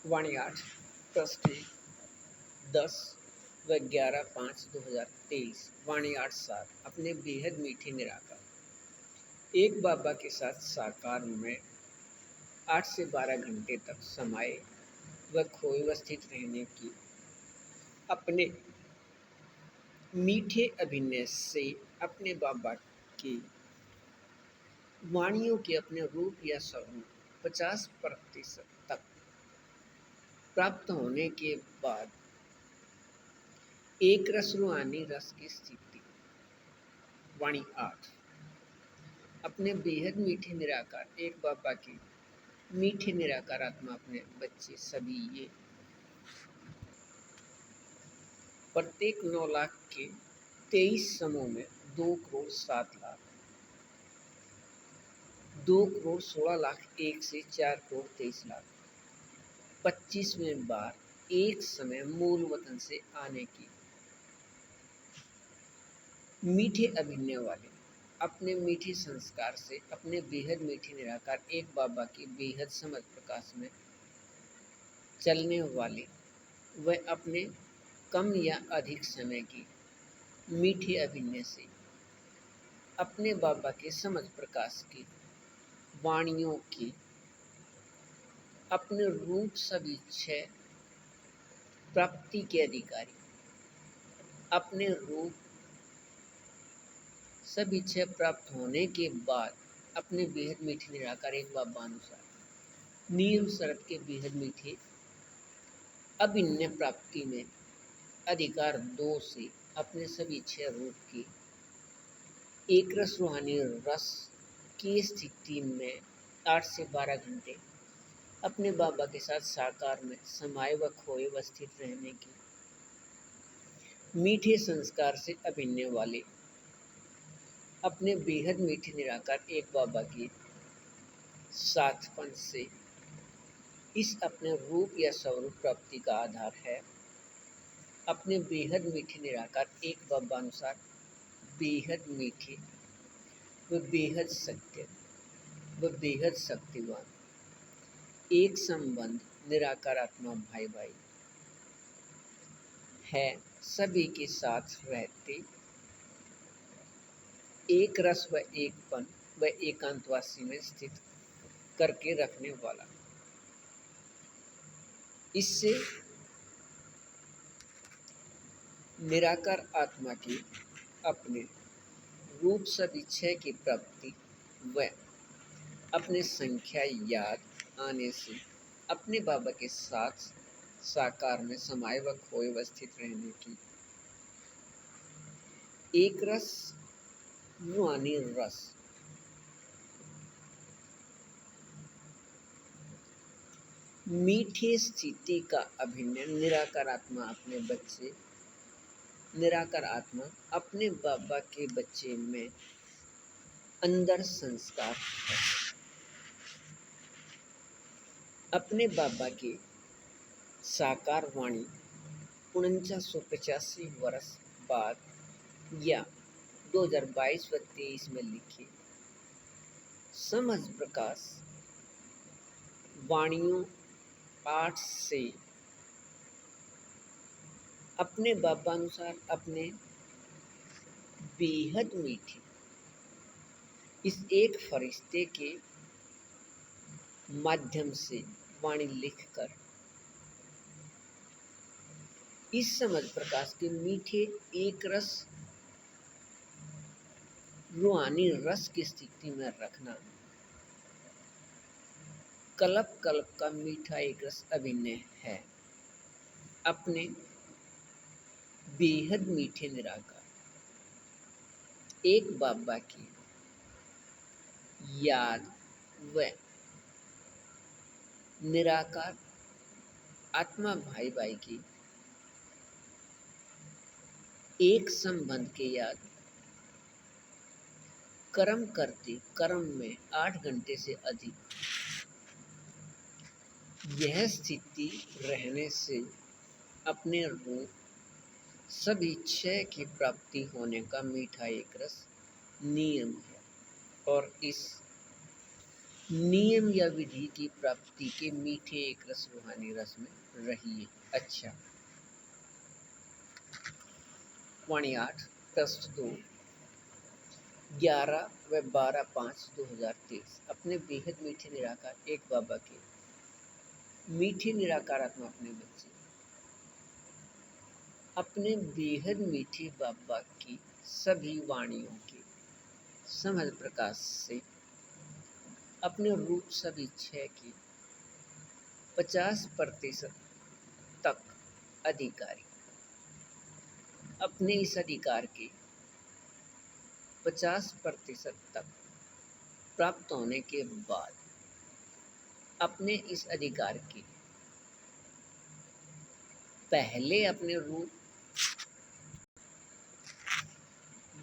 वाणी 8 पृष्ठ 10 व 11/5/2023। वाणी 8/7 अपने बेहद मीठे निराकर। एक बाबा के साथ साकार में 8 से 12 घंटे तक समाये व खोए व स्थित रहने की अपने मीठे अभिनय से अपने बाबा की वाणियों के अपने रूप या स्वरूप 50% तक प्राप्त होने के बाद एक रस रूहानी रस की स्थिति। वाणी 8 अपने बेहद मीठे निराकार। एक बाबा की मीठे निराकार आत्मा अपने बच्चे सभी ये प्रत्येक 9 लाख के 23 समूह में 2 करोड़ 7 लाख 2 करोड़ 16 लाख 1 से 4 करोड़ 23 लाख 25वें बार एक समय मूल वतन से आने की मीठे अभिनय वाले अपने मीठे संस्कार से अपने बेहद मीठे निराकार एक बाबा की बेहद समझ प्रकाश में चलने वाले वह अपने कम या अधिक समय की मीठे अभिनय से अपने बाबा के समझ प्रकाश की वाणियों की अपने रूप सभी 6 प्राप्ति के अधिकारी अपने रूप सभी 6 प्राप्त होने के बाद अपने बेहद मीठे निराकार एक बाबा अनुसार नियम शरत के बेहद मीठे अभिनय प्राप्ति में अधिकार 2 से अपने सभी 6 रूप की एक रस रूहानी रस की स्थिति में 8 से 12 घंटे अपने बाबा के साथ साकार में समाये व खोए व स्थित रहने की मीठे संस्कार से अभिनय वाले अपने बेहद मीठे निराकार एक बाबा की साथपन से इस अपने रूप या स्वरूप प्राप्ति का आधार है। अपने बेहद मीठे निराकार एक बाबा अनुसार बेहद मीठे व बेहद सत्य व बेहद शक्तिवान एक संबंध निराकार आत्मा भाई भाई है। सभी के साथ रहते एक रस व एकपन व एकांतवासी में स्थित करके रखने वाला। इससे निराकार आत्मा की अपने रूप सभी 6 की प्राप्ति व अपने संख्या याद आने से अपने बाबा के साथ साकार में समाये व खोए व स्थित रहने की एक रस रूहानी रस मीठे स्थिति का अभिनय निराकार आत्मा अपने बच्चे निराकार आत्मा अपने बाबा के बच्चे में अंदर संस्कार है। अपने बाबा की साकार वाणी 4985 वर्ष बाद या 2022 व 23 में लिखी समझ प्रकाश वाणियों 8 से अपने बाबा अनुसार अपने बेहद मीठी इस एक फरिश्ते के माध्यम से वाणी लिखकर इस समझ प्रकाश के मीठे एक रस रूहानी रस की स्थिति में रखना कल्प कल्प का मीठा एक रस अभिनय है। अपने बेहद मीठे निराकार एक बाबा की याद व निराकार आत्मा भाई भाई की एक संबंध के याद कर्म करते कर्म में 8 घंटे से अधिक यह स्थिति रहने से अपने रूप सभी 6 की प्राप्ति होने का मीठा एक रस नियम है। और इस नियम या विधि की प्राप्ति के मीठे एक रस रूहानी रस में रहिए। अच्छा, वाणी 8 प्रश्न 2 11 व 12/5/2023 अपने बेहद मीठे निराकार एक बाबा के मीठे निराकार आत्मा अपने बच्चे अपने बेहद मीठे बाबा की सभी वाणियों के समझ प्रकाश से अपने रूप सभी क्षय के 50% तक अधिकारी अपने इस अधिकार के 50% तक प्राप्त होने के बाद अपने इस अधिकार के पहले अपने रूप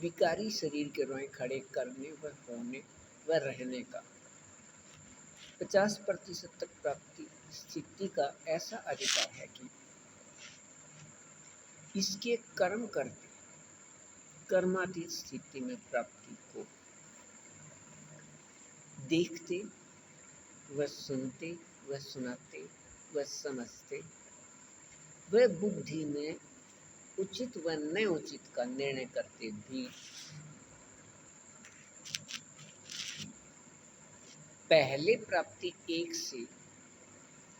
विकारी शरीर के रोए खड़े करने व होने व रहने का 50% तक प्राप्ति स्थिति का ऐसा अधिकार है कि इसके कर्म करते कर्मातीत स्थिति में प्राप्ति को देखते व सुनते व सुनाते व समझते व बुद्धि में उचित व न उचित का निर्णय करते भी पहले प्राप्ति एक से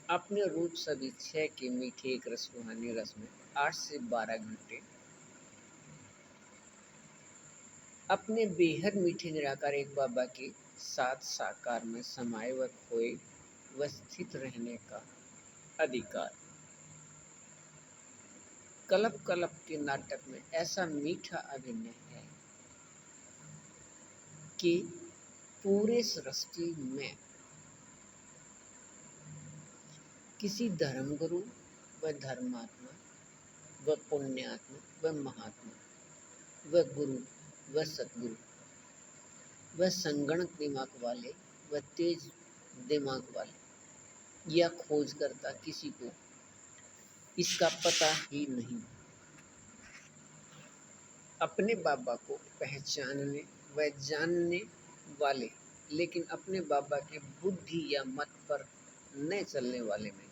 अपने रूप सभी छह के मीठे एक रस रूहानी रस में 8 से 12 घंटे अपने बेहद मीठे निराकार एक बाबा के साथ साकार में समाये व खोए व स्थित रहने का अधिकार कल्प कल्प के नाटक में ऐसा मीठा अभिनय है कि पूरे सृष्टि में किसी धर्मगुरु व धर्मात्मा व पुण्यात्मा व महात्मा व गुरु व सतगुरु व संगणक दिमाग वाले व तेज दिमाग वाले या खोज करता किसी को इसका पता ही नहीं। अपने बाबा को पहचानने व जानने वाले लेकिन अपने बाबा के बुद्धि या मत पर न चलने वाले में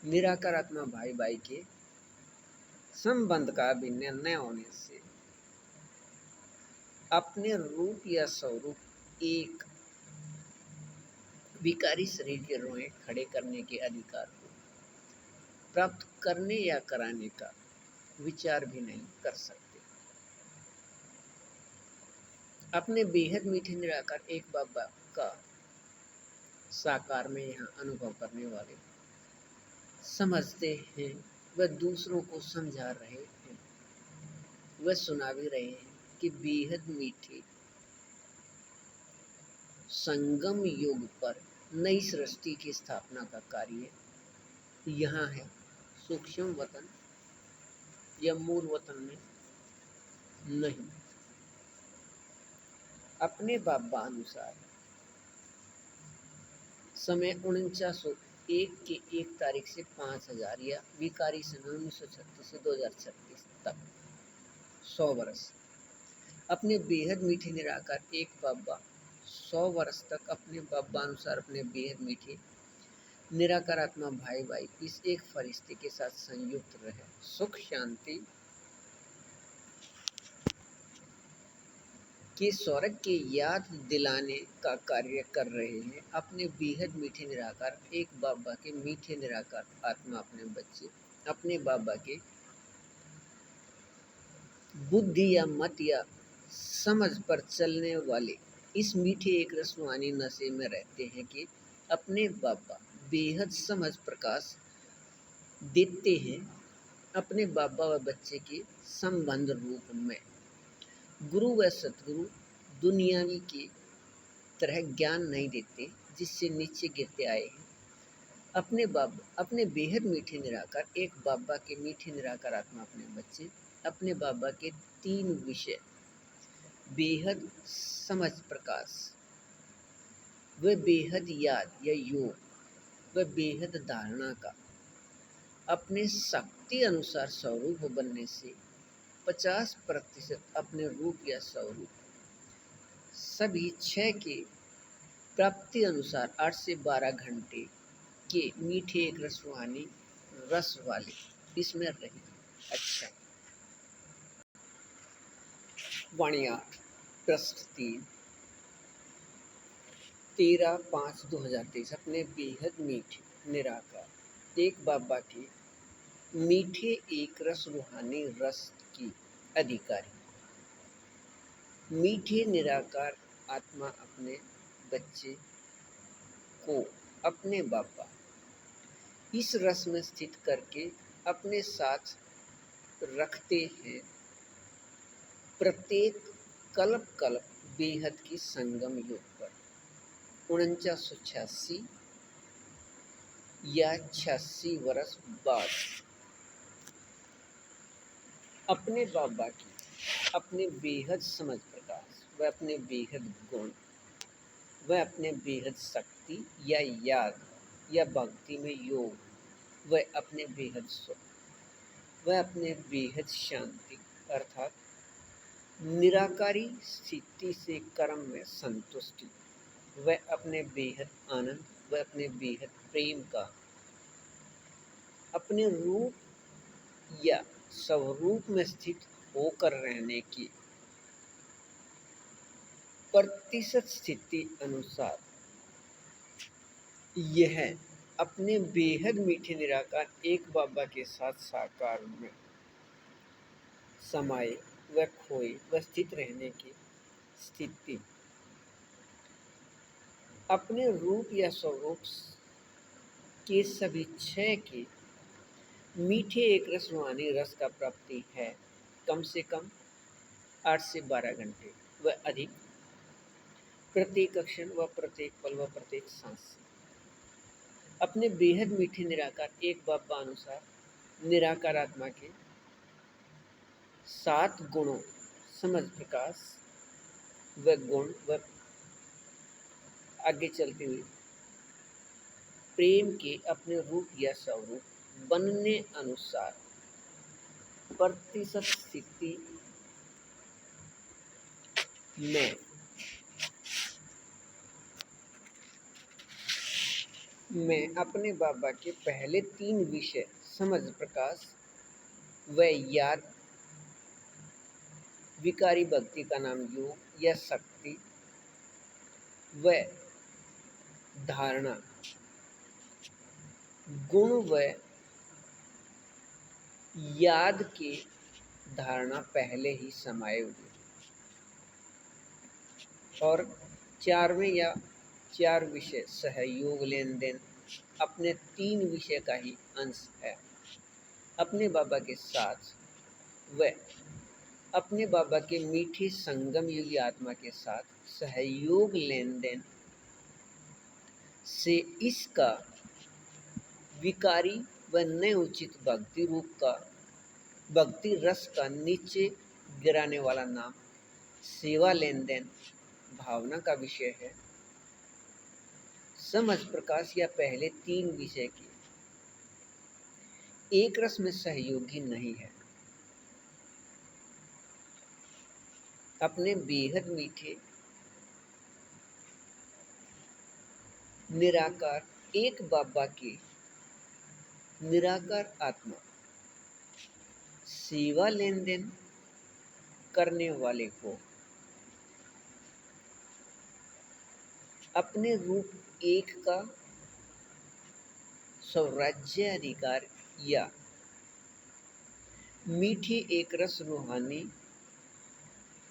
निराकार आत्मा भाई भाई के संबंध का अभिनय न होने से अपने रूप या स्वरूप एक विकारी शरीर के रोए खड़े करने के अधिकार को प्राप्त करने या कराने का विचार भी नहीं कर सकते। अपने बेहद मीठे निराकार एक बाबा का साकार में यहाँ अनुभव करने वाले समझते हैं व दूसरों को समझा रहे हैं व सुना भी रहे हैं कि बेहद मीठे संगम युग पर नई सृष्टि की स्थापना का कार्य यहाँ है। सूक्ष्म वतन या मूल वतन में नहीं। अपने बाबा अनुसार समय 4901 के 1 तारीख से 5000 या विकारी समय 1936 से 2036 तक 100 वर्ष अपने बेहद मीठे निराकार एक बाबा 100 वर्ष तक अपने बाबा अनुसार अपने बेहद मीठे निराकार आत्मा भाई भाई इस एक फरिश्ते के साथ संयुक्त रहे सुख शांति के स्वर्ग के याद दिलाने का कार्य कर रहे हैं। अपने बेहद मीठे निराकार एक बाबा के मीठे निराकार आत्मा अपने बच्चे अपने बाबा के बुद्धि या मत या समझ पर चलने वाले इस मीठे एक रसवानी नशे में रहते हैं कि अपने बाबा बेहद समझ प्रकाश देते हैं। अपने बाबा व बच्चे के संबंध रूप में गुरु व सतगुरु दुनियावी की तरह ज्ञान नहीं देते जिससे नीचे गिरते आए हैं। अपने बेहद मीठे निराकार एक बाबा के मीठे निराकार आत्मा अपने बच्चे अपने बाबा के 3 विषय बेहद समझ प्रकाश व बेहद याद या योग व बेहद धारणा का अपने शक्ति अनुसार स्वरूप बनने से 50% अपने रूप या स्वरूप सभी 6 के प्राप्ति अनुसार 8 से 12 घंटे के मीठे एक रस रूहानी रस वाले इसमें रही। अच्छा, वाणियाठ प्रश्न 3 13/5/2023 अपने बेहद मीठे निराकार एक बाबा के मीठे एक रस रूहानी रस की अधिकारी मीठे निराकार आत्मा अपने बच्चे को अपने बाबा इस रस में स्थित करके अपने साथ रखते हैं। प्रत्येक कल्प कल्प बेहद की संगम युग पर 4986 या 86 वर्ष बाद अपने बाबा की अपने बेहद समझ प्रकाश व अपने बेहद गुण व अपने बेहद शक्ति या याद या भक्ति में योग व अपने बेहद सुख व अपने बेहद शांति अर्थात निराकारी स्थिति से कर्म में संतुष्टि व अपने बेहद आनंद व अपने बेहद प्रेम का अपने रूप या स्वरूप में स्थित होकर रहने की प्रतिशत स्थिति अनुसार यह अपने बेहद मीठे निराकार एक बाबा के साथ साकार में समाये व खोए व स्थित रहने की स्थिति अपने रूप या स्वरूप के सभी क्षय के मीठे एक रस रूहानी रस का प्राप्ति है कम से कम 8 से 12 घंटे व अधिक प्रत्येक क्षण व प्रत्येक पल व प्रत्येक सांस अपने बेहद मीठे निराकार एक बाबा अनुसार निराकार आत्मा के 7 गुणों समझ प्रकाश व गुण व आगे चलते हुए प्रेम के अपने रूप या स्वरूप बनने अनुसार प्रतिशत स्थिति में मैं अपने बाबा के पहले 3 विषय समझ प्रकाश व याद विकारी भक्ति का नाम योग या शक्ति व धारणा गुण व याद के धारणा पहले ही समाये हुए और 4वें या 4 विषय सहयोग लेन देन अपने 3 विषय का ही अंश है। अपने बाबा के साथ व अपने बाबा के मीठे संगम युगी आत्मा के साथ सहयोग लेन देन से इसका विकारी व न उचित भक्ति रूप का भक्ति रस का नीचे गिराने वाला नाम सेवा लेन देन भावना का विषय है। समझ प्रकाश या पहले 3 विषय के एक रस में सहयोगी नहीं है। अपने बेहद मीठे निराकार एक बाबा के निराकार आत्मा सेवा लेन देन करने वाले को अपने रूप एक का स्वराज्य अधिकार या मीठी एक रस रूहानी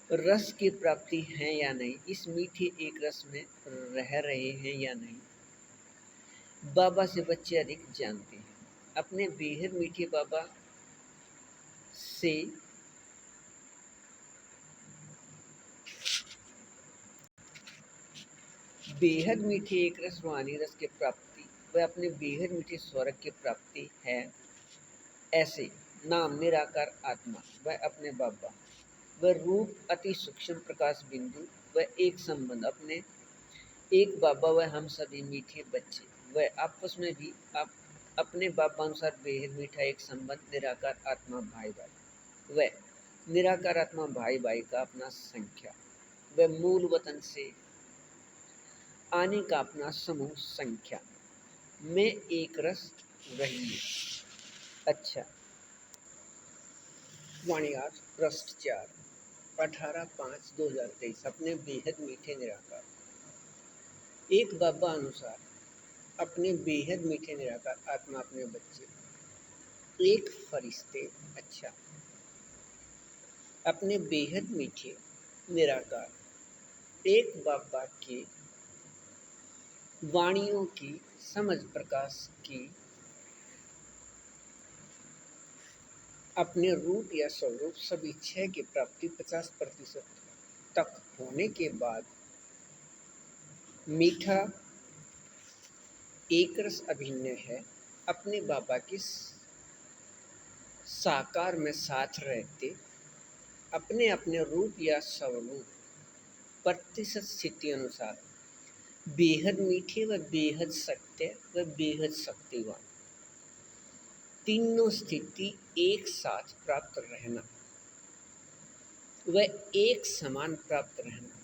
रस की प्राप्ति है या नहीं, इस मीठे एक रस में रह रहे हैं या नहीं, बाबा से बच्चे अधिक जानते हैं। अपने बेहद मीठे बाबा से बेहद मीठे एक रस रूहानी रस की प्राप्ति वह अपने बेहद मीठे स्वर्ग की प्राप्ति है। ऐसे नाम निराकार आत्मा वह अपने बाबा वह रूप अति सूक्ष्म प्रकाश बिंदु वह एक संबंध अपने एक बाबा वह हम सभी मीठे बच्चे वह आपस में भी आप अपने बाबा अनुसार बेहद मीठा एक संबंध निराकार आत्मा भाई भाई वह निराकार आत्मा भाई भाई का अपना संख्या वह मूल वतन से आने का अपना समूह संख्या में एक रस रहिए। अच्छा, वाणियात पृष्ठ 4, 18/5/2023। अपने बेहद मीठे निराकार। एक बाबा अनुसार अपने बेहद मीठे निराकार आत्मा अपने बच्चे एक फरिश्ते। अच्छा, अपने बेहद मीठे निराकार एक बाबा के वाणियों की समझ प्रकाश की अपने रूप या स्वरूप सब इच्छा की प्राप्ति 50% तक होने के बाद मीठा एक रस अभिनय है। अपने बाबा के साकार में साथ रहते अपने अपने रूप या स्वरूप प्रतिशत स्थिति अनुसार बेहद मीठे व बेहद सत्य व बेहद शक्तिवान तीनों स्थिति एक साथ प्राप्त रहना व एक समान प्राप्त रहना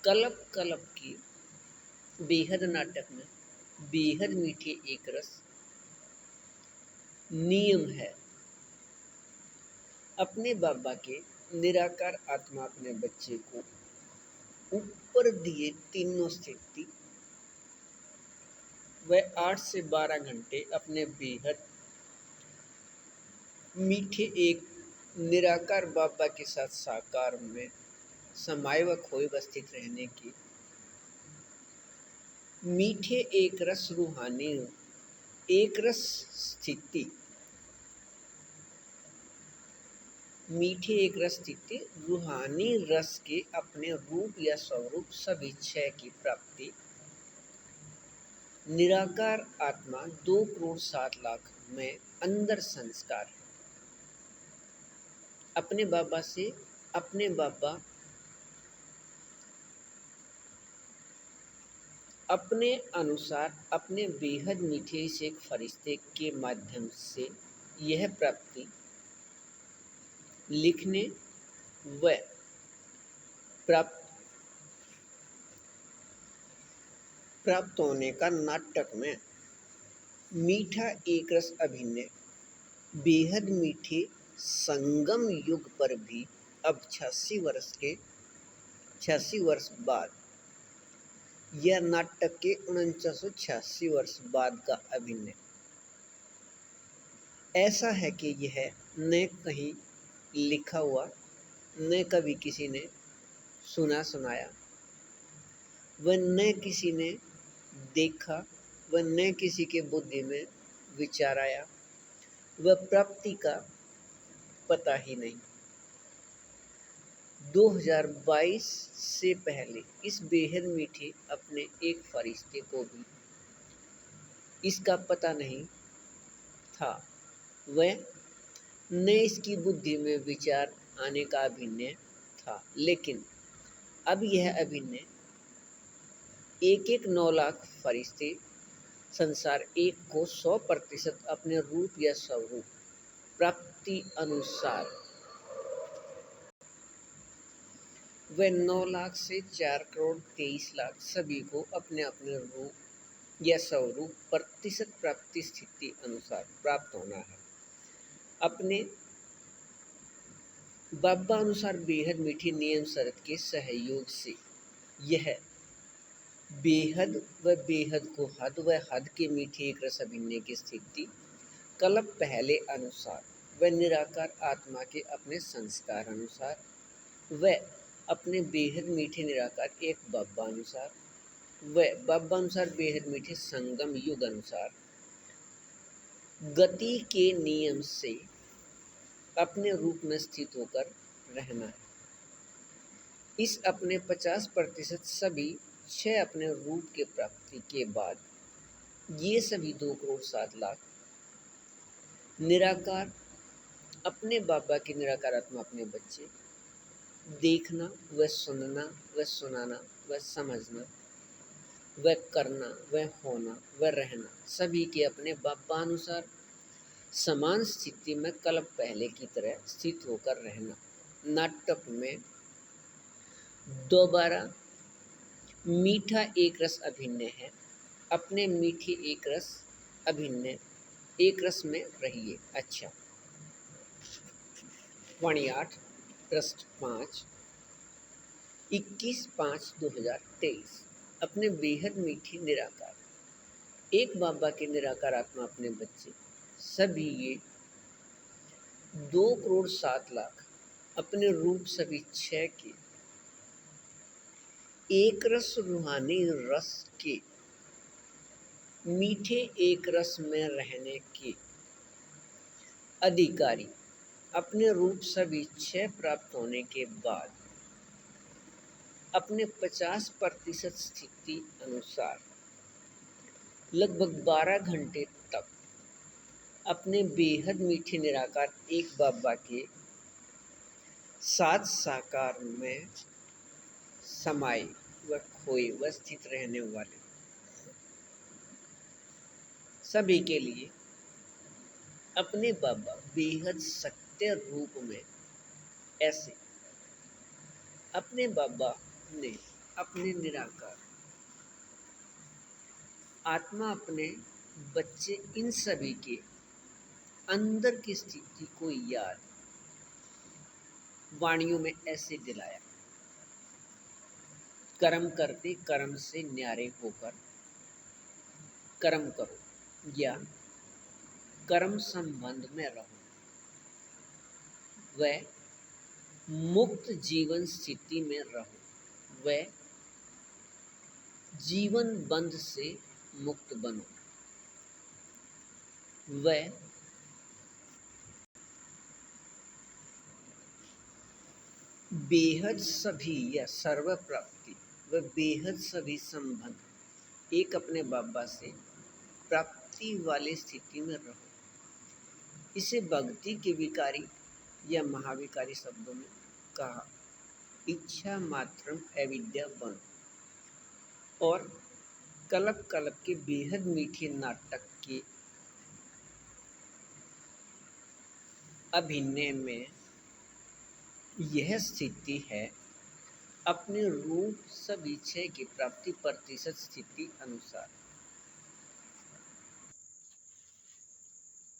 कल्प कल्प की बेहद नाटक में बेहद मीठे एक रस नियम है। अपने बाबा के निराकार आत्मा अपने बच्चे को ऊपर दिए तीनों स्थिति व 8 से 12 घंटे अपने बेहद मीठे एक निराकार बाबा के साथ साकार में समाये व खोए स्थित रहने की मीठे एक रस रूहानी एक रस स्थिति मीठे एक रस स्थिति रूहानी रस के अपने रूप या स्वरूप सब इच्छा की प्राप्ति निराकार आत्मा 2,07,00,000 में अंदर संस्कार है। अपने बाबा से अपने बाबा अपने अनुसार अपने बेहद मीठे से एक फरिश्ते के माध्यम से यह प्राप्ति लिखने व प्राप्त होने का नाटक में मीठा एक रस अभिनय बेहद मीठे संगम युग पर भी अब 86 वर्ष बाद यह नाटक के 4986 वर्ष बाद का अभिनय ऐसा है कि यह न कहीं लिखा हुआ न कभी किसी ने सुना सुनाया व न किसी ने देखा व न किसी के बुद्धि में विचार आया व प्राप्ति का पता ही नहीं। 2022 से पहले इस बेहद मीठे अपने एक फरिश्ते को भी इसका पता नहीं था व न इसकी बुद्धि में विचार आने का अभिनय था, लेकिन अब यह अभिनय एक 9 लाख फरिश्ते संसार एक को 100% अपने रूप या स्वरूप प्राप्ति अनुसार व 9 लाख से 4,23,00,000 सभी को अपने अपने रूप या स्वरूप प्रतिशत प्राप्ति स्थिति अनुसार प्राप्त होना है। अपने बाबा अनुसार बेहद मीठी नियम शरत के सहयोग से यह बेहद व बेहद को हद व हद के मीठे एक रस अभिनय की स्थिति कल्प पहले अनुसार व निराकार आत्मा के अपने संस्कार अनुसार व अपने बेहद मीठे निराकार एक बाबा अनुसार व बाबा अनुसार बेहद मीठे संगम युग अनुसार गति के नियम से अपने रूप में स्थित होकर रहना है। इस अपने 50% सभी 6 अपने रूप के प्राप्ति के बाद ये सभी 2,07,00,000 निराकार अपने बाबा की निराकार आत्मा अपने बच्चे देखना व सुनना व सुनाना व समझना व करना व होना व रहना सभी के अपने बाबा अनुसार समान स्थिति में कल्प पहले की तरह स्थित होकर रहना नाटक में दोबारा मीठा एक रस अभिन्न है, अपने मीठे एक रस अभिन्न एक रस में रहिए। अच्छा, वाणी 8 पृष्ठ 5 21/5/2023। अपने बेहद मीठी निराकार। एक बाबा के निराकार आत्मा अपने बच्चे सभी ये 2,07,00,000 अपने रूप सभी 6 के एक रस रूहानी रस के मीठे एक रस में रहने के अधिकारी अपने रूप सभी 6 प्राप्त होने के बाद अपने 50% स्थिति अनुसार लगभग 12 घंटे तक अपने बेहद मीठे निराकार एक बाबा के साथ साकार में समाये व खोए व स्थित रहने वाले सभी के लिए अपने बाबा बेहद सत्य रूप में ऐसे अपने बाबा ने अपने निराकार आत्मा अपने बच्चे इन सभी के अंदर की स्थिति को याद वाणियों में ऐसे दिलाया। कर्म करते कर्म से न्यारे होकर कर्म करो या कर्म संबंध में रहो, वह मुक्त जीवन स्थिति में रहो, वह जीवन बंध से मुक्त बनो, वह बेहद सभी या सर्व प्राप्ति व बेहद सभी संबंध एक अपने बाबा से प्राप्ति वाली स्थिति में रहो। इसे भक्ति के विकारी या महाविकारी शब्दों में कहा इच्छा मात्रम अविद्या बनो और कल्प कल्प के बेहद मीठे नाटक के अभिनय में यह स्थिति है अपने रूप सभी 6 की प्राप्ति प्रतिशत स्थिति अनुसार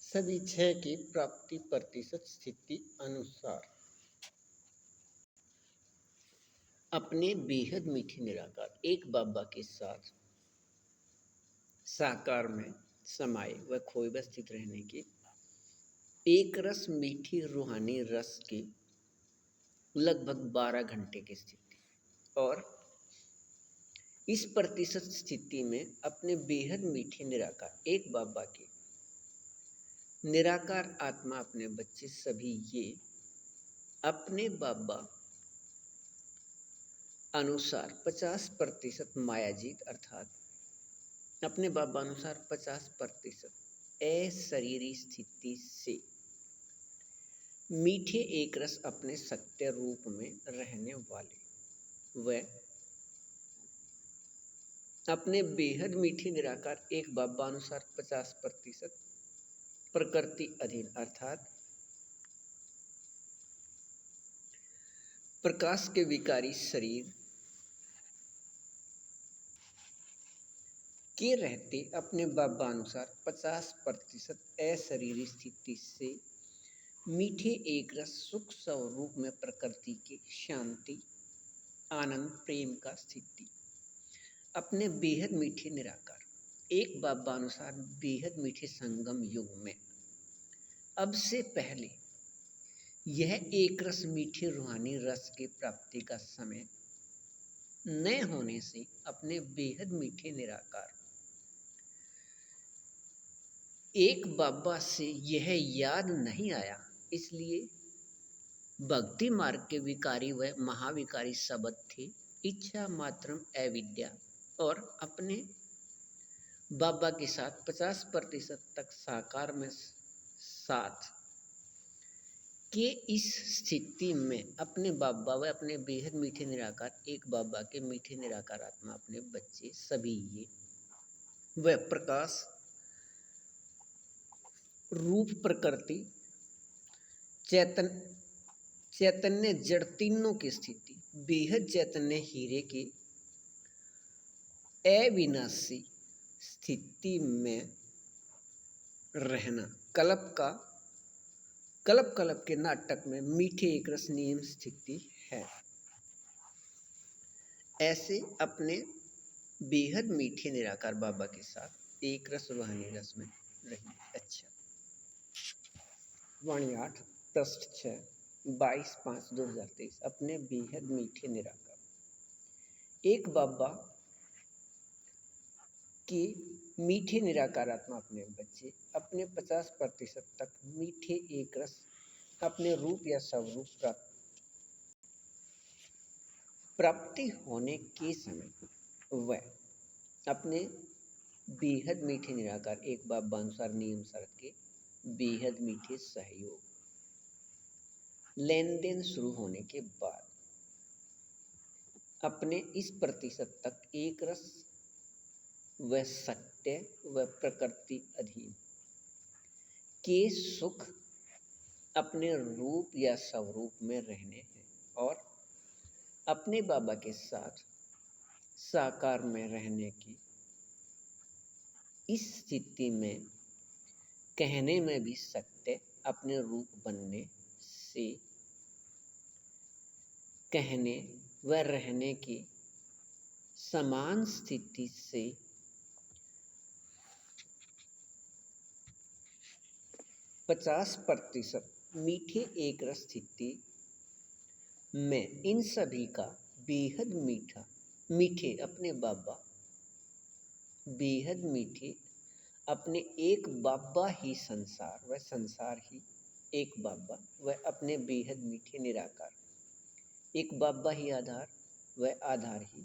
सभी 6 की प्राप्ति प्रतिशत स्थिति अनुसार अपने बेहद मीठे निराकार एक बाबा के साथ साकार में समाये व खोए व स्थित रहने के एक रस मीठी रूहानी रस के लगभग 12 घंटे की स्थिति और इस प्रतिशत स्थिति में अपने बेहद मीठे निराकार एक बाबा के निराकार आत्मा अपने बच्चे सभी ये अपने बाबा अनुसार 50% मायाजीत अर्थात अपने बाबा अनुसार 50% अशरीरी स्थिति से मीठे एक रस अपने सत्य रूप में रहने वाले व अपने बेहद मीठे निराकार एक बाबा अनुसार 50% प्रकृति अधीन अर्थात प्रकाश के विकारी शरीर के रहते अपने बाबा अनुसार 50% अशरीरी स्थिति से मीठे एक रस सुख स्वरूप में प्रकृति की शांति आनंद प्रेम का स्थिति अपने बेहद मीठे निराकार एक बाबा अनुसार बेहद मीठे संगम युग में अब से पहले यह एक रस मीठे रूहानी रस की प्राप्ति का समय न होने से अपने बेहद मीठे निराकार एक बाबा से यह याद नहीं आया, इसलिए भक्ति मार्ग के विकारी व महाविकारी शब्द थे इच्छा मात्रम अविद्या और अपने बाबा के साथ 50% तक साकार में साथ के इस स्थिति में अपने बाबा व अपने बेहद मीठे निराकार एक बाबा के मीठे निराकार आत्मा अपने बच्चे सभी ये वह प्रकाश रूप प्रकृति चैतन्य जड़ तीनों की स्थिति बेहद चैतन्य हीरे के अविनाशी स्थिति में रहना। कल्प कल्प के नाटक में मीठे एक रस नियम स्थिति है। ऐसे अपने बेहद मीठे निराकार बाबा के साथ एक रस रूहानी रस में रहिए। अच्छा, वाणी 8 पृष्ठ 6 22/5/2023। अपने बेहद मीठे निराकार। एक बाबा के मीठे निराकार आत्मा अपने बच्चे अपने 50% तक मीठे एक रस अपने रूप या स्वरूप प्राप्ति होने के समय वह अपने बेहद मीठे निराकार एक बाबा अनुसार नियम शर्त के बेहद मीठे सहयोग लेन देन शुरू होने के बाद अपने इस प्रतिशत तक एक रस व सत्य व प्रकृति अधीन के सुख अपने रूप या स्वरूप में रहने हैं और अपने बाबा के साथ साकार में रहने की इस स्थिति में कहने में भी सत्य अपने रूप बनने से कहने व रहने की समान स्थिति से 50% मीठे एक रस स्थिति में इन सभी का बेहद मीठे अपने बाबा बेहद मीठे अपने एक बाबा ही संसार व संसार ही एक बाबा व अपने बेहद मीठे निराकार एक बाबा ही आधार व आधार ही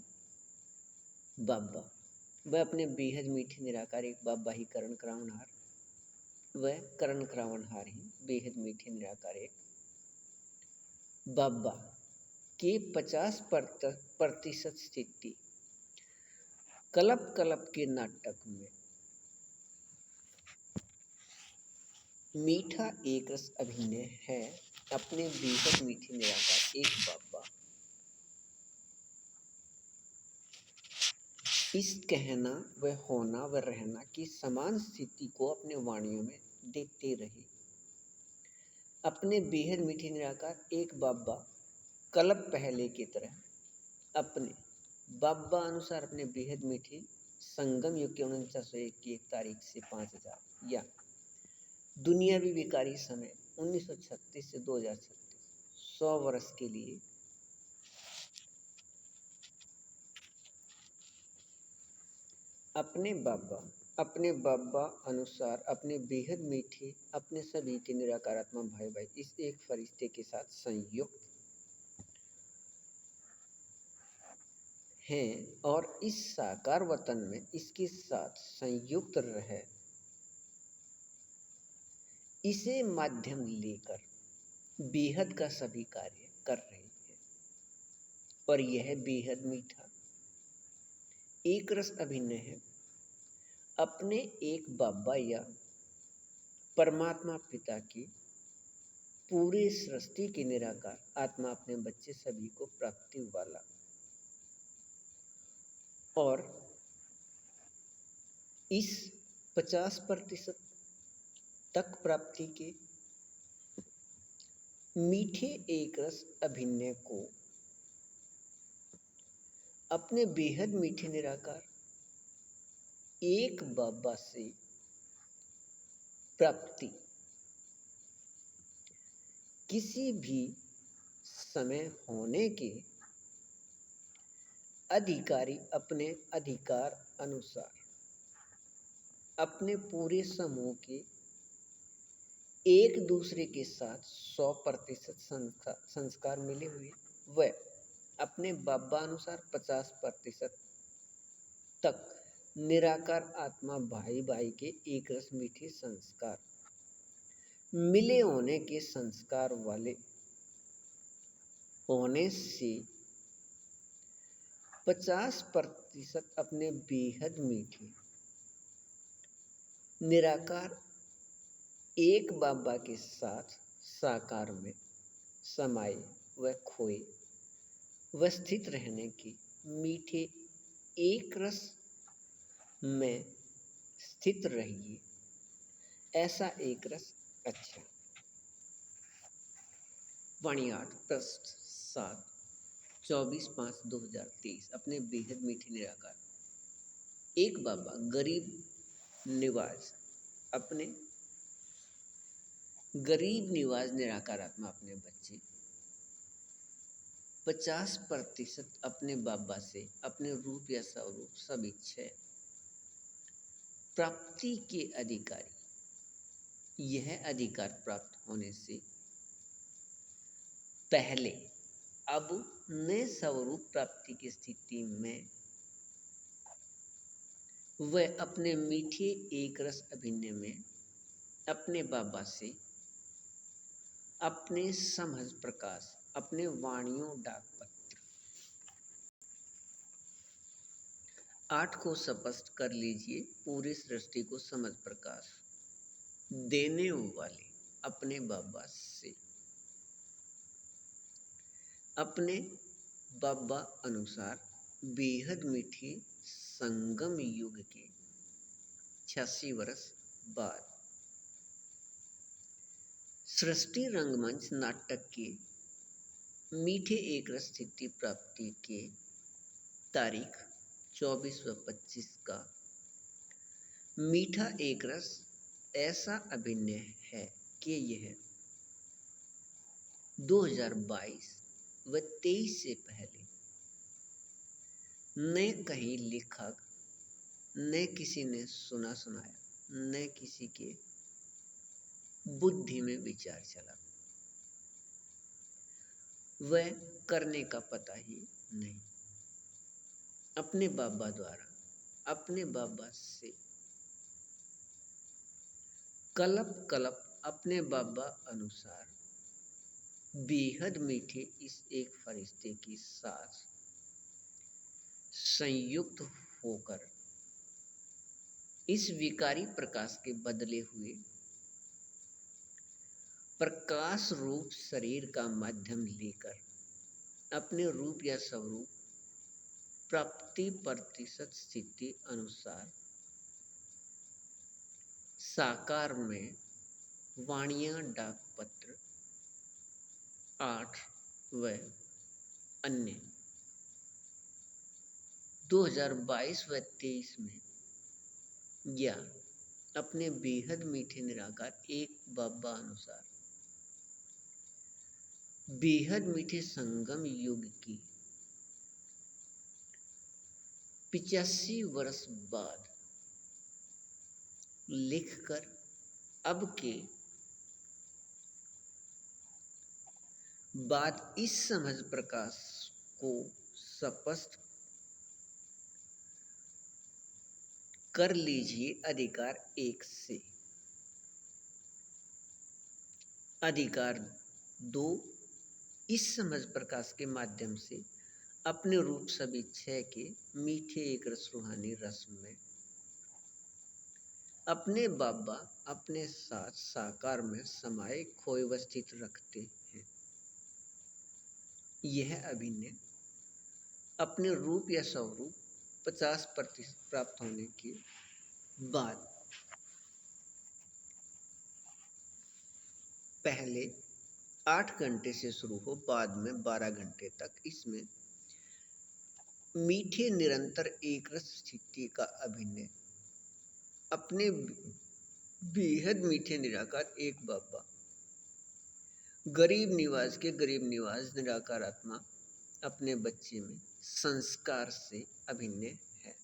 बाबा वह अपने बेहद मीठे निराकार एक बाबा ही करण क्रावणहार वह करण क्रावणहार ही बेहद मीठे निराकार एक बाबा के 50% स्थिति कल्प कल्प के नाटक में मीठा एक रस अभिनय है। अपने बेहद मीठे निराकार एक बाबा इस कहना व होना व रहना की समान स्थिति को अपने वाणियों में देखते रहे। अपने बेहद मीठे निराकार एक बाबा कल्प पहले की तरह अपने बाबा अनुसार अपने बेहद मीठे संगम युग के 4901 की 1 तारीख से 5000 या दुनियावी विकारी समय 1936 से 2036 100 वर्ष के लिए अपने बाबा अनुसार अपने बेहद मीठे अपने सभी के निराकारात्मा भाई भाई इस एक फरिश्ते के साथ संयुक्त हैं और इस साकार वतन में इसके साथ संयुक्त रहे इसे माध्यम लेकर बेहद का सभी कार्य कर रहे हैं और यह बेहद मीठा एक रस अभिनय है। अपने एक बाबा या परमात्मा पिता की पूरे सृष्टि के निराकार आत्मा अपने बच्चे सभी को प्राप्ति वाला और इस 50% तक प्राप्ति के मीठे एक रस अभिनय को अपने बेहद मीठे निराकार एक बाबा से प्राप्ति किसी भी समय होने के अधिकारी अपने अधिकार अनुसार अपने पूरे समूह के एक दूसरे के साथ 100% संस्कार मिले हुए व अपने बाबा अनुसार 50% तक निराकार आत्मा भाई भाई के एक रस मीठे संस्कार मिले होने के संस्कार वाले होने से 50% अपने बेहद मीठे निराकार एक बाबा के साथ साकार में समाये व खोए व स्थित रहने की मीठे एक रस में स्थित रहिए, ऐसा एक रस अच्छा। वाणी 8 पृष्ठ 7 24/5/2023। अपने बेहद मीठे निराकार। एक बाबा गरीब निवाज अपने गरीब निवाज निराकार आत्मा अपने बच्चे 50% अपने बाबा से अपने रूप या स्वरूप सब इच्छा प्राप्ति के अधिकारी। यह अधिकार प्राप्त होने से पहले अब नए स्वरूप प्राप्ति की स्थिति में वह अपने मीठे एक रस अभिनय में अपने बाबा से अपने समझ प्रकाश, अपने वाणियों डाक पत्र 8 को स्पष्ट कर लीजिए। पूरी सृष्टि को समझ प्रकाश देने वाले अपने बाबा से अपने बाबा अनुसार बेहद मीठे संगम युग के 86 वर्ष बाद सृष्टि रंगमंच नाटक के मीठे एक रस स्थिति प्राप्ति के तारीख 24 व 25 का मीठा एक रस ऐसा अभिनय है कि यह 2022 व 23 से पहले न कहीं लेखक न किसी ने सुना सुनाया न किसी के बुद्धि में विचार चला, वह करने का पता ही नहीं। अपने बाबा द्वारा अपने बाबा से कलप कलप अपने बाबा अनुसार बेहद मीठे इस एक फरिश्ते के साथ संयुक्त होकर इस विकारी प्रकाश के बदले हुए प्रकाश रूप शरीर का माध्यम लेकर अपने रूप या स्वरूप प्राप्ति प्रतिशत स्थिति अनुसार साकार में वाणियां डाक पत्र 8 व अन्य 2022 व 23 में या अपने बेहद मीठे निराकार एक बाबा अनुसार बेहद मीठे संगम युग की 85 वर्ष बाद लिखकर अब के बाद इस समझ प्रकाश को स्पष्ट कर लीजिए। अधिकार 1 से अधिकार 2 इस समझ प्रकाश के माध्यम से अपने रूप सभी 6 के मीठे एक रस रूहानी रस में अपने बाबा अपने साथ साकार में समाये खोए व स्थित रखते हैं। यह अभिनय अपने रूप या स्वरूप 50% प्राप्त होने के बाद पहले 8 घंटे से शुरू हो, बाद में 12 घंटे तक इसमें मीठे निरंतर एक रस स्थिति का अभिनय अपने बेहद मीठे निराकार एक बाबा गरीब निवास के गरीब निवास निराकार आत्मा अपने बच्चे में संस्कार से अभिनय है।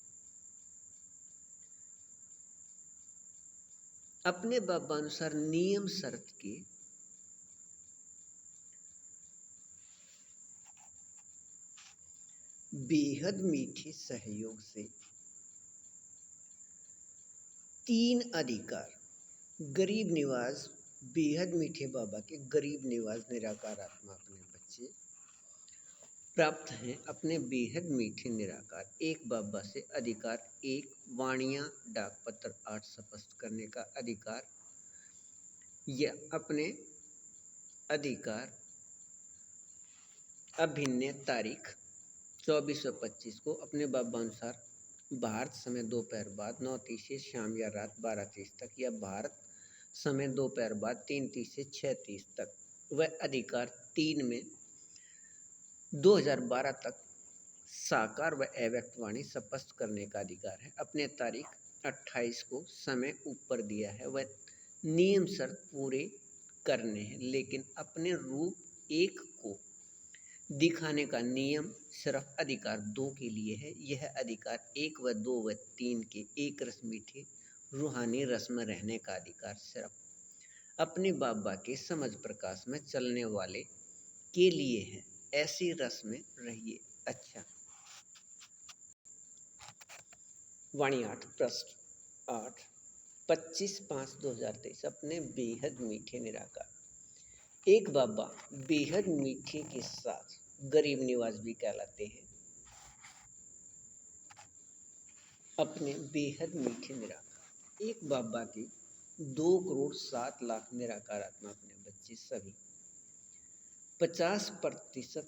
अपने बाबा अनुसार नियम शर्त के बेहद मीठे सहयोग से 3 अधिकार गरीब निवास बेहद मीठे बाबा के गरीब निवास निराकार आत्मा अपने बच्चे प्राप्त हैं। अपने बेहद मीठे निराकार एक बाबा से अधिकार 1 वाणियां डाक पत्र 8 स्पष्ट करने का अधिकार या अपने अधिकार अभिनय तारीख 24 और 25 को अपने बाबा अनुसार भारत समय दोपहर बाद 9:30 से शाम या रात 12:30 तक, या भारत समय दोपहर बाद 3:30 से 6:30 तक। वह अधिकार 3 में 2012 तक साकार व अव्यक्त वाणी स्पष्ट करने का अधिकार है। अपने तारीख 28 को समय ऊपर दिया है, वह नियम शर्त पूरे करने हैं, लेकिन अपने रूप 1 को दिखाने का नियम सिर्फ अधिकार 2 के लिए है। यह अधिकार 1 व 2 व 3 के एक रस मीठे रूहानी रस में रहने का अधिकार सिर्फ अपने बाबा के समझ प्रकाश में चलने वाले के लिए है। ऐसी रस में रहिए। अच्छा, वाणी 8 पृष्ठ 8 25/5/2023। अपने बेहद मीठे निराकार एक बाबा बेहद मीठे के साथ गरीब निवाज भी कहलाते हैं। अपने बेहद मीठे निराकार एक बाबा के 2,07,00,000 निराकार आत्मा अपने बच्चे सभी 50%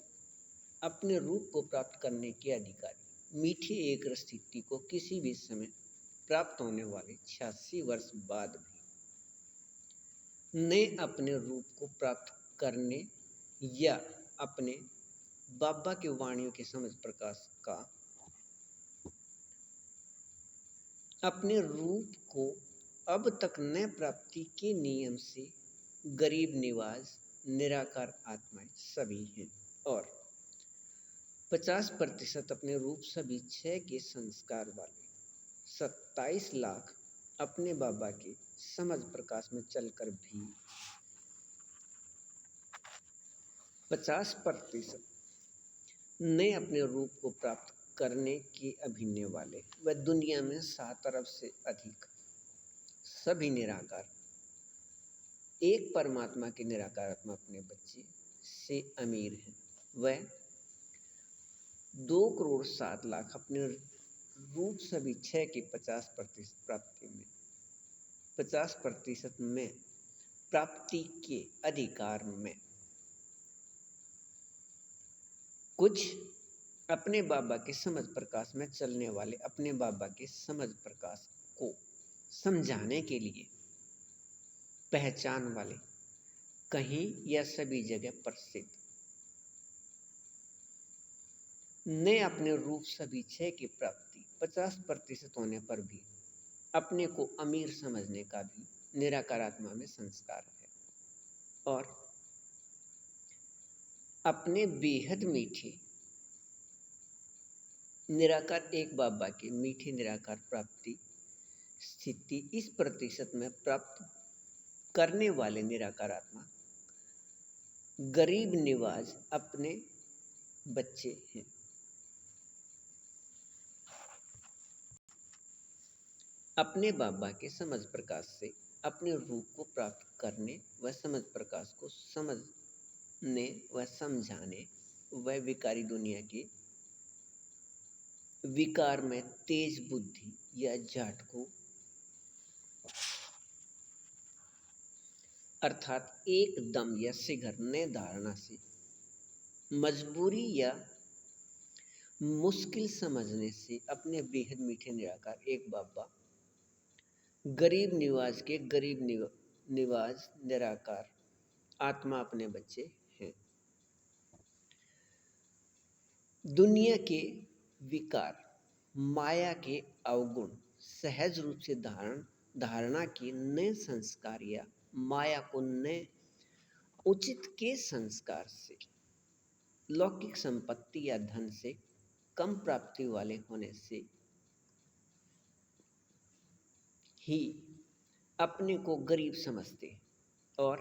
अपने रूप को प्राप्त करने के अधिकारी मीठी एक स्थिति को किसी भी समय प्राप्त होने वाले 86 वर्ष बाद भी नए अपने रूप को प्राप्त करने या अपने बाबा के वाणियों के समझ प्रकाश का अपने रूप को अब तक न प्राप्ति के नियम से गरीब निवाज निराकार आत्माएं सभी हैं, और 50% अपने रूप सभी 6 के संस्कार वाले 27 लाख अपने बाबा के समझ प्रकाश में चलकर भी 50% नए अपने रूप को प्राप्त करने के अभिनय वाले व दुनिया में 7 अरब से अधिक सभी निराकार एक परमात्मा के निराकार आत्मा अपने बच्चे से अमीर हैं। वह 2,07,00,000 अपने रूप सभी 6 के 50% प्राप्ति में 50% में प्राप्ति के अधिकार में कुछ अपने बाबा के समझ प्रकाश में चलने वाले अपने बाबा के समझ प्रकाश को समझाने के लिए पहचान वाले कहीं या सभी जगह प्रसिद्ध ने अपने रूप सभी 6 की प्राप्ति 50% होने पर भी अपने को अमीर समझने का भी निराकार आत्मा में संस्कार है, और अपने बेहद मीठे निराकार एक बाबा के मीठे निराकार प्राप्ति स्थिति इस प्रतिशत में प्राप्त करने वाले निराकार आत्मा गरीब निवाज अपने बच्चे हैं। अपने बाबा के समझ प्रकाश से अपने रूप को प्राप्त करने व समझ प्रकाश को समझने व समझाने व विकारी दुनिया के विकार में तेज बुद्धि या जाट को अर्थात एकदम या शीघ्र नए धारणा से मजबूरी या मुश्किल समझने से अपने बेहद मीठे निराकार एक बाबा गरीब निवाज के गरीब निवाज निराकार आत्मा अपने बच्चे हैं। दुनिया के विकार माया के अवगुण सहज रूप से धारणा के नए संस्कार या माया को नए उचित के संस्कार से लौकिक संपत्ति या धन से कम प्राप्ति वाले होने से ही अपने को गरीब समझते हैं, और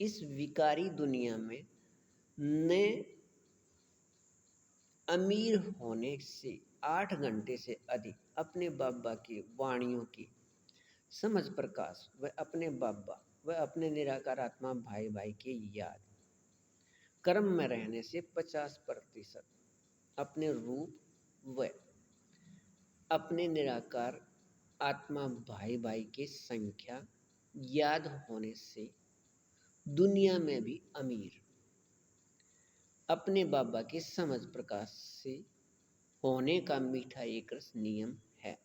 इस विकारी दुनिया में नए अमीर होने से 8 घंटे से अधिक अपने बाबा की वाणियों की समझ प्रकाश व अपने बाबा व अपने निराकार आत्मा भाई भाई के याद कर्म में रहने से 50% अपने रूप व अपने निराकार आत्मा भाई भाई के संख्या याद होने से दुनिया में भी अमीर अपने बाबा के समझ प्रकाश से होने का मीठा एक रस नियम है।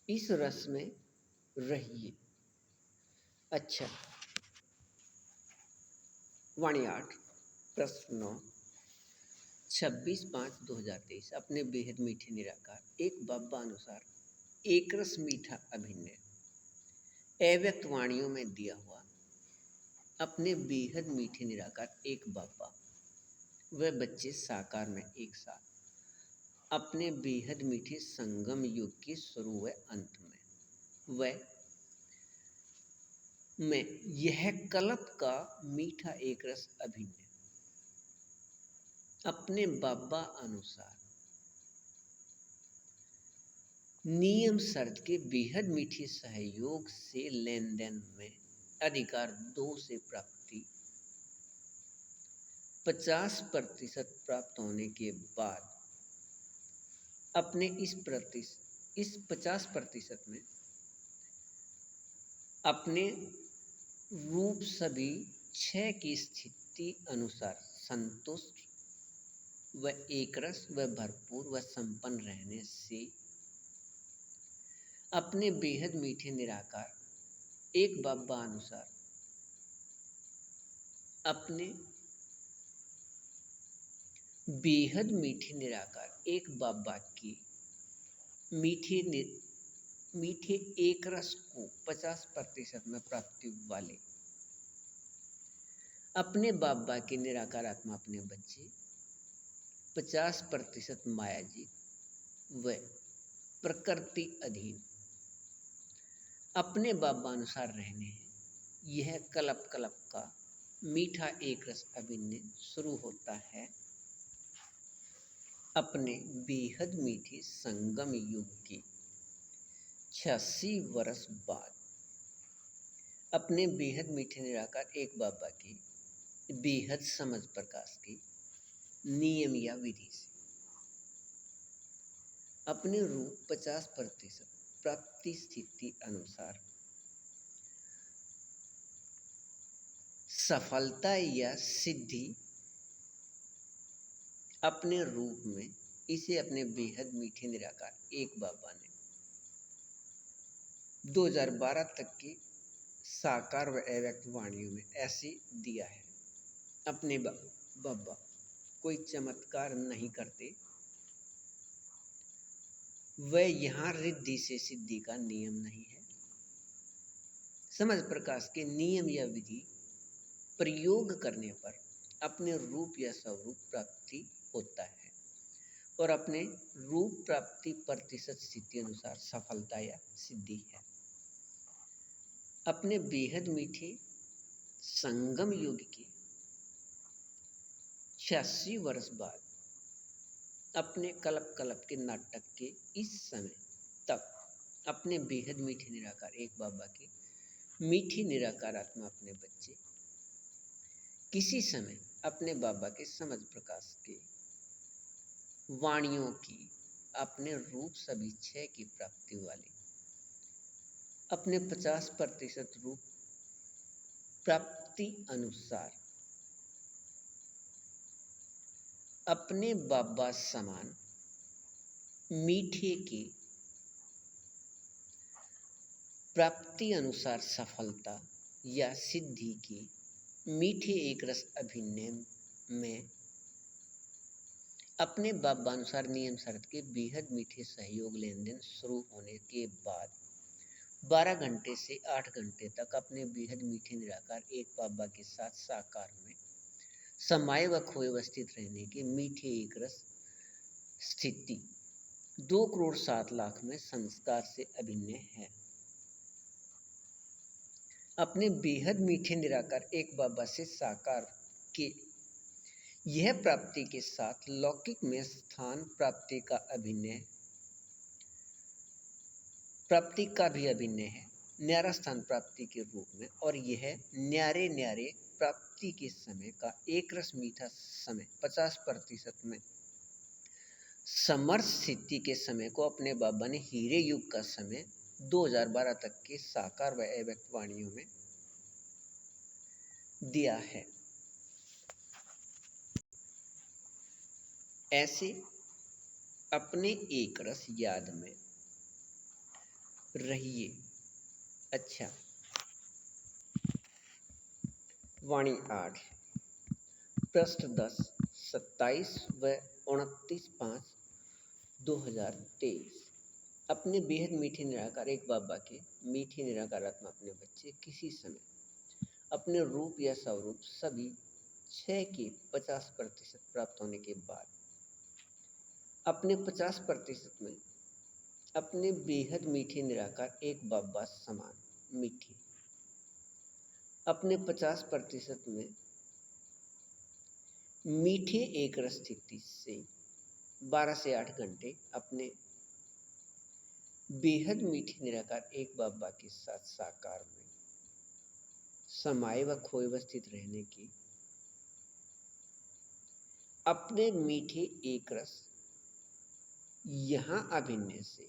इस रस में रहिए। अच्छा, वाणी 8 प्रश्न 9 26/5/2023 अपने बेहद मीठे निराकार एक बाबा अनुसार एक रस मीठा अभिनय अव्यक्त वाणियों में दिया हुआ अपने बेहद मीठे निराकार एक बाबा व बच्चे साकार में एक साथ अपने बेहद मीठे संगम युग के शुरू व अंत में यह कल्प का मीठा एक रस अभिनय अपने बाबा अनुसार नियम शर्त के बेहद मीठे सहयोग से लेन देन में अधिकार 2 से प्राप्ति 50% प्राप्त होने के बाद अपने इस 50% में अपने रूप सभी 6 की स्थिति अनुसार संतुष्ट व एकरस व भरपूर व संपन्न रहने से अपने बेहद मीठे निराकार एक बाबा अनुसार अपने बेहद मीठे निराकार एक बाबा की मीठे एक रस को 50% में प्राप्ति वाले अपने बाबा की निराकार आत्मा अपने बच्चे 50% मायाजी व प्रकृति अधीन अपने बाबा अनुसार रहने हैं। यह कल्प का मीठा एक रस अभिनय शुरू होता है अपने बेहद मीठे संगम युग के 86 वर्ष बाद अपने बेहद मीठे निराकार एक बाबा की बेहद समझ प्रकाश के नियम या विधि से अपने रूप 50% प्राप्ति स्थिति अनुसार सफलता या सिद्धि अपने रूप में इसे अपने बेहद मीठे निराकार एक बाबा ने 2012 तक की साकार व अव्यक्त वाणियों में ऐसे दिया है। अपने बाबा कोई चमत्कार नहीं करते, वह यहाँ रिद्धि से सिद्धि का नियम नहीं है। समझ प्रकाश के नियम या विधि प्रयोग करने पर अपने रूप या स्वरूप प्राप्ति होता है और अपने रूप प्राप्ति प्रतिशत स्थिति अनुसार सफलता या सिद्धि है। अपने बेहद मीठे संगम युग के 86 वर्ष बाद अपने कल्प के नाटक के इस समय तक अपने बेहद मीठे निराकार एक बाबा के मीठी निराकार आत्मा अपने बच्चे किसी समय अपने बाबा के समझ प्रकाश के वाणियों की अपने रूप सभी 6 की प्राप्ति वाले अपने 50% रूप प्राप्ति अनुसार अपने बाबा समान मीठे के प्राप्ति अनुसार सफलता या सिद्धि की मीठे एक रस अभिनय में अपने बाबा अनुसार नियम शर्त के बेहद मीठे सहयोग लेन देन शुरू होने के बाद 12 घंटे से 8 घंटे तक अपने बेहद मीठे निराकार एक बाबा के साथ साकार में समाये व खोए अवस्थित रहने के मीठे एक रस स्थिति 2,07,00,000 में संस्कार से अभिनय है। अपने बेहद मीठे निराकार एक बाबा से साकार के यह प्राप्ति के साथ लौकिक में स्थान प्राप्ति का भी अभिनय है न्यारा स्थान प्राप्ति के रूप में, और यह न्यारे प्राप्ति के समय का एक रस मीठा समय 50% में समर्थ स्थिति के समय को अपने बाबा ने हीरे युग का समय 2012 तक के साकार व अव्यक्त वाणियों में दिया है। ऐसे अपने एक रस याद में रहिए। अच्छा, वाणी 8 पृष्ठ 10, 27 व 29/5/2023। अपने बेहद मीठे निराकार एक बाबा के मीठे निराकार आत्मा अपने बच्चे किसी समय अपने रूप या स्वरूप सभी 6 के 50% प्राप्त होने के बाद अपने 50% में अपने बेहद मीठे निराकार एक बाबा समान मीठे अपने 50% में मीठे एक रस स्थिति से 12 से 8 घंटे अपने बेहद मीठे निराकार एक बाबा के साथ साकार में समाये व खोए व स्थित रहने की अपने मीठे एक रस यहाँ अभिनय से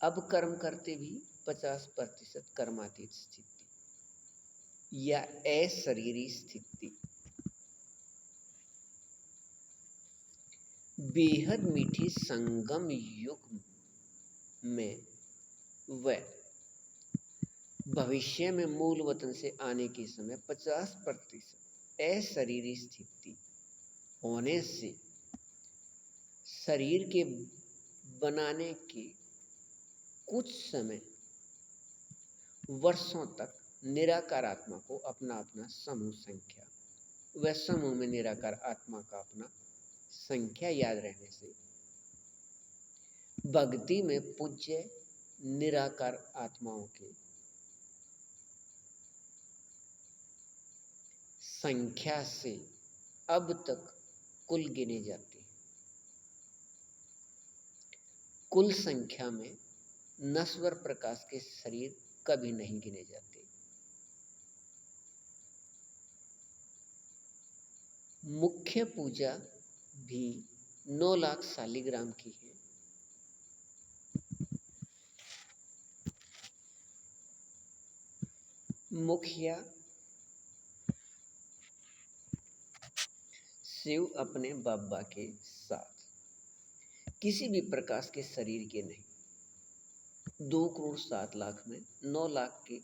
अब कर्म करते भी 50% कर्मातीत स्थिति या अशरीरी स्थिति बेहद मीठे संगम युग में व भविष्य में मूल वतन से आने के समय 50% अशरीरी स्थिति होने से शरीर के बनाने के कुछ समय वर्षों तक निराकार आत्मा को अपना अपना समूह संख्या व समूह में निराकार आत्मा का अपना संख्या याद रहने से भक्ति में पूज्य निराकार आत्माओं के संख्या से अब तक कुल गिने जाते हैं। कुल संख्या में नश्वर प्रकाश के शरीर कभी नहीं गिने जाते। मुख्य पूजा भी 9 लाख शालिग्राम की है। मुखिया शिव अपने बाबा के साथ किसी भी प्रकाश के शरीर के नहीं 2 करोड़ 7 लाख में 9 लाख के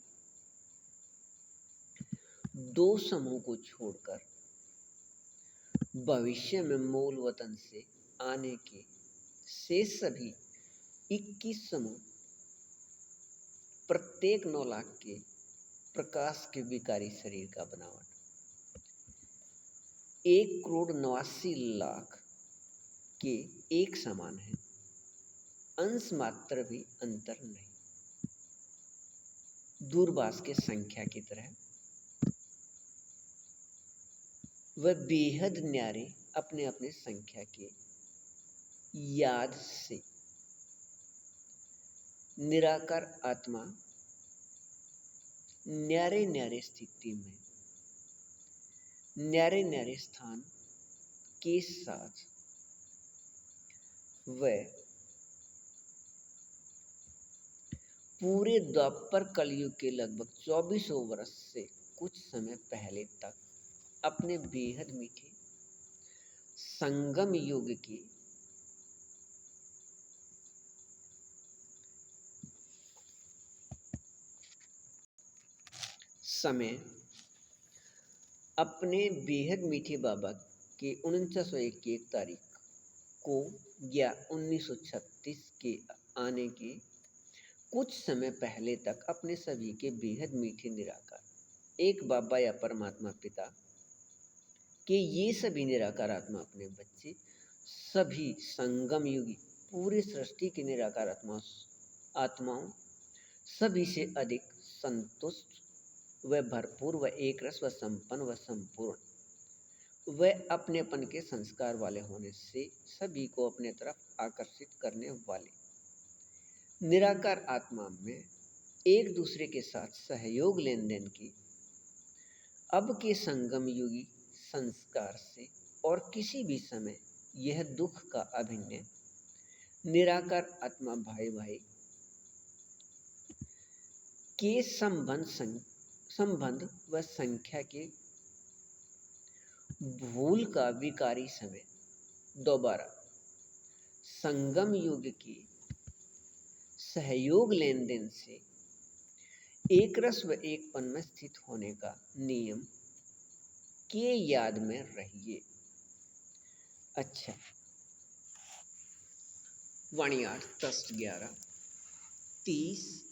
2 समूह को छोड़कर भविष्य में मूल वतन से आने के शेष सभी 21 समूह प्रत्येक 9 लाख के प्रकाश के विकारी शरीर का बनावट 1 करोड़ 89 लाख के एक समान है। अंश मात्र भी अंतर नहीं। दूरभाष के संख्या की तरह वह बेहद न्यारे अपने अपने संख्या के याद से निराकार आत्मा न्यारे न्यारे स्थिति में न्यारे न्यारे स्थान के साथ वह पूरे द्वापर कलयुग के लगभग 2400 वर्ष से कुछ समय पहले तक अपने बेहद मीठे संगम युग के समय अपने बेहद मीठे बाबा के 4901 तारीख को या 1936 के आने के कुछ समय पहले तक अपने सभी के बेहद मीठे निराकार एक बाबा या परमात्मा पिता के ये सभी निराकार आत्मा अपने बच्चे सभी संगम युगी पूरी सृष्टि के निराकार आत्माओं सभी से अधिक संतुष्ट व भरपूर व एक रस व संपन्न व संपूर्ण व अपनेपन के संस्कार वाले होने से सभी को अपने तरफ आकर्षित करने वाले निराकार आत्मा में एक दूसरे के साथ सहयोग लेन देन की अब के संगम युगी संस्कार से और किसी भी समय यह दुख का अभिनय निराकार आत्मा भाई भाई के संबंध व संख्या के भूल का विकारी समय दोबारा संगम युग के सहयोग लेन देन से एक रस व एक पन में स्थित होने का नियम के याद में रहिए। अच्छा, वाणी 8 10 11 30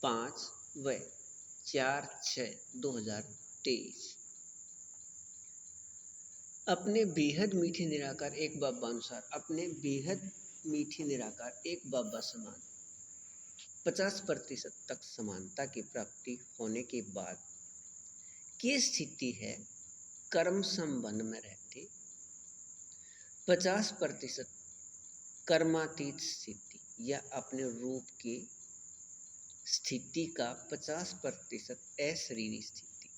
5 व 4/6/2023। अपने बेहद मीठे निराकार एक बाबा अनुसार अपने बेहद मीठे निराकार एक बाबा समान 50% तक समानता की प्राप्ति होने के बाद की स्थिति है कर्म संबंध में रहते 50% कर्मातीत स्थिति या अपने रूप की स्थिति का 50% अशरीरी स्थिति।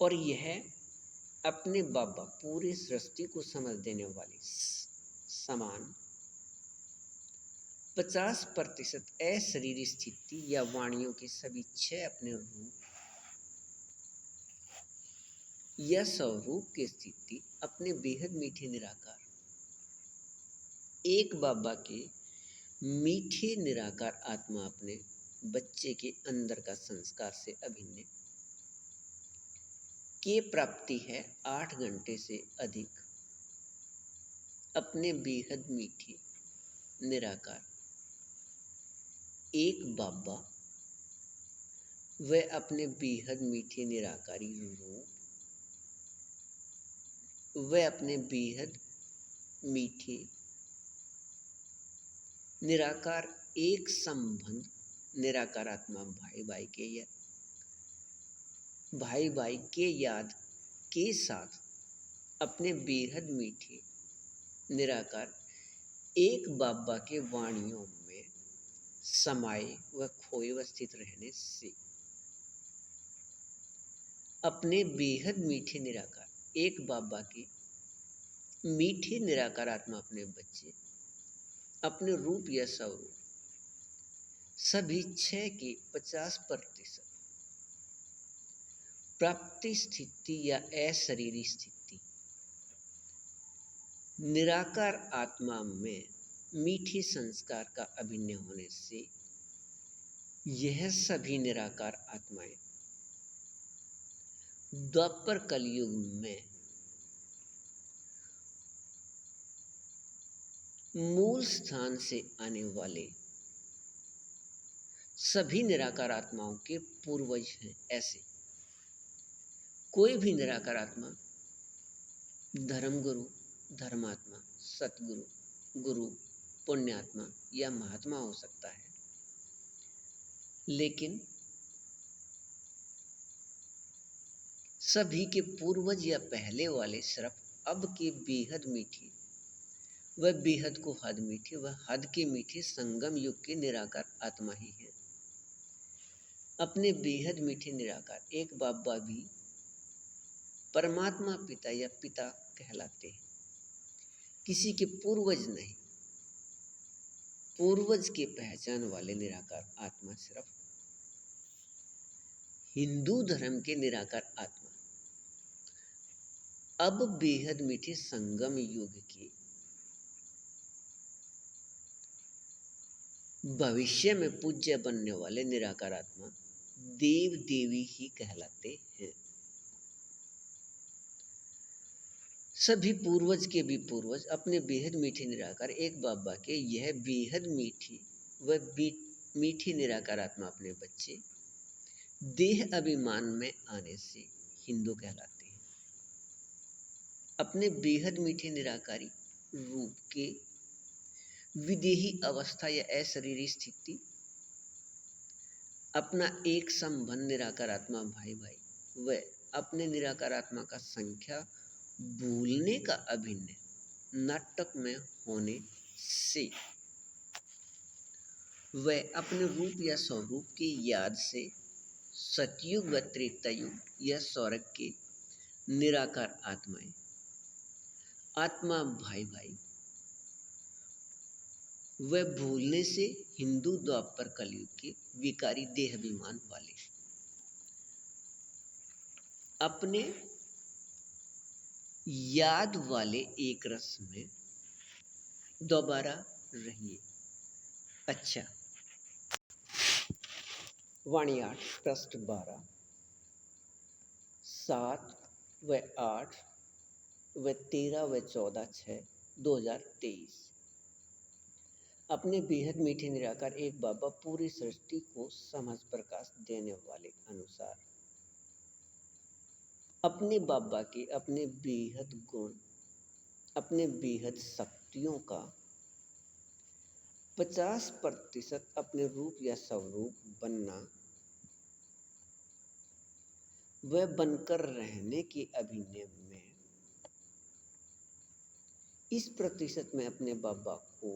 और यह अपने बाबा पूरी सृष्टि को समझ देने वाली समान 50% अशरीरी स्थिति या वाणियों की सभी 6 अपने रूप या स्वरूप की स्थिति अपने बेहद मीठे निराकार एक बाबा के मीठे निराकार आत्मा अपने बच्चे के अंदर का संस्कार से अभिन्न के प्राप्ति है 8 घंटे से अधिक अपने बेहद मीठे निराकार एक बाबा व अपने बेहद मीठे निराकारी रूप व अपने बेहद मीठे निराकार एक संबंध निराकार आत्मा भाई भाई के याद के साथ अपने बेहद मीठे निराकार एक बाबा के वाणियों में समाये व खोए व स्थित रहने से अपने बेहद मीठे निराकार एक बाबा के मीठे निराकार आत्मा अपने बच्चे अपने रूप या स्वरूप सभी 6 के 50% प्राप्ति स्थिति या अशरीरी स्थिति निराकार आत्मा में मीठे संस्कार का अभिनय होने से यह सभी निराकार आत्माएं द्वापर कलयुग में मूल स्थान से आने वाले सभी निराकार आत्माओं के पूर्वज हैं। ऐसे कोई भी निराकार आत्मा धर्मगुरु, धर्मात्मा, सतगुरु, गुरु, पुण्यात्मा या महात्मा हो सकता है, लेकिन सभी के पूर्वज या पहले वाले सिर्फ अब के बेहद मीठे व बेहद को हद मीठे व हद के मीठे संगम युग के निराकार आत्मा ही है। अपने बेहद मीठे निराकार एक बाबा भी परमात्मा पिता या पिता कहलाते हैं, किसी के पूर्वज नहीं। पूर्वज के पहचान वाले निराकार आत्मा सिर्फ हिंदू धर्म के निराकार आत्मा अब बेहद मीठे संगम युग के भविष्य में पूज्य बनने वाले निराकार आत्मा देव देवी ही कहलाते हैं। सभी पूर्वज के भी पूर्वज अपने बेहद मीठे निराकार एक बाबा के यह बेहद मीठी व मीठी निराकार आत्मा अपने बच्चे देह अभिमान में आने से हिंदू कहलाते हैं। अपने बेहद मीठे निराकारी रूप के विदेही अवस्था या अशरीरी स्थिति अपना एक संबंध निराकार आत्मा भाई भाई व अपने निराकार आत्मा का संख्या भूलने का अभिनय नाटक में होने से वह अपने रूप या स्वरूप की याद से सतयुग व त्रेतायुग या स्वर्ग के निराकार आत्माएं आत्मा भाई भाई वह भूलने से हिंदू द्वापर कलयुग के विकारी देहाभिमान वाले अपने याद वाले एक रस में दोबारा रहिए। अच्छा, वाणी 8 पृष्ठ 12, 7 व 8 व 13 व 14/6/2023। अपने बेहद मीठे निराकार एक बाबा पूरी सृष्टि को समझ प्रकाश देने वाले अनुसार अपने बाबा के अपने बेहद गुण, अपने बेहद शक्तियों का 50% अपने रूप या स्वरूप बनना व बनकर रहने के अभिनय में इस प्रतिशत में अपने बाबा को